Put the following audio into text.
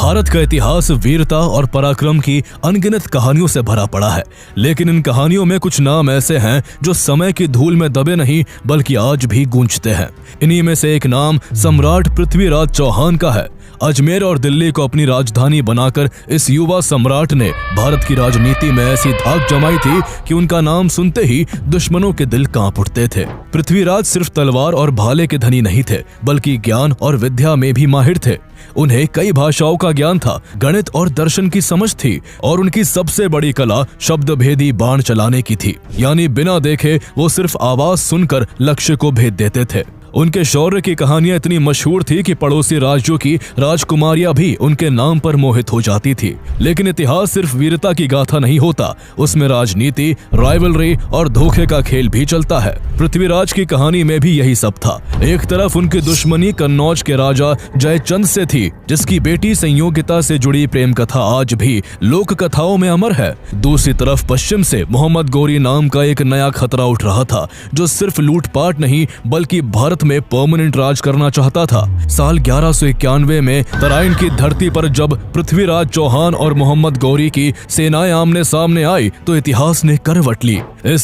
भारत का इतिहास वीरता और पराक्रम की अनगिनत कहानियों से भरा पड़ा है, लेकिन इन कहानियों में कुछ नाम ऐसे हैं जो समय की धूल में दबे नहीं बल्कि आज भी गूंजते हैं। इन्हीं में से एक नाम सम्राट पृथ्वीराज चौहान का है। अजमेर और दिल्ली को अपनी राजधानी बनाकर इस युवा सम्राट ने भारत की राजनीति में ऐसी धाक जमाई थी कि उनका नाम सुनते ही दुश्मनों के दिल कांप उठते थे। पृथ्वीराज सिर्फ तलवार और भाले के धनी नहीं थे, बल्कि ज्ञान और विद्या में भी माहिर थे। उन्हें कई भाषाओं का ज्ञान था, गणित और दर्शन की समझ थी और उनकी सबसे बड़ी कला शब्द भेदी बाण चलाने की थी। यानी बिना देखे वो सिर्फ आवाज सुनकर लक्ष्य को भेद देते थे। उनके शौर्य की कहानियां इतनी मशहूर थी कि पड़ोसी राज्यों की राजकुमारियां भी उनके नाम पर मोहित हो जाती थी। लेकिन इतिहास सिर्फ वीरता की गाथा नहीं होता, उसमें राजनीति, राइवलरी और धोखे का खेल भी चलता है। पृथ्वीराज की कहानी में भी यही सब था। एक तरफ उनकी दुश्मनी कन्नौज के राजा जयचंद से थी, जिसकी बेटी संयोगिता से जुड़ी प्रेम कथा आज भी लोक कथाओं में अमर है। दूसरी तरफ पश्चिम से मोहम्मद गौरी नाम का एक नया खतरा उठ रहा था, जो सिर्फ लूटपाट नहीं बल्कि भारत में परमानेंट राज करना चाहता था। साल 1191 में तराइन की धरती पर जब पृथ्वीराज चौहान और मोहम्मद गौरी की सेनाएं आमने सामने आई तो इतिहास ने करवट ली। इस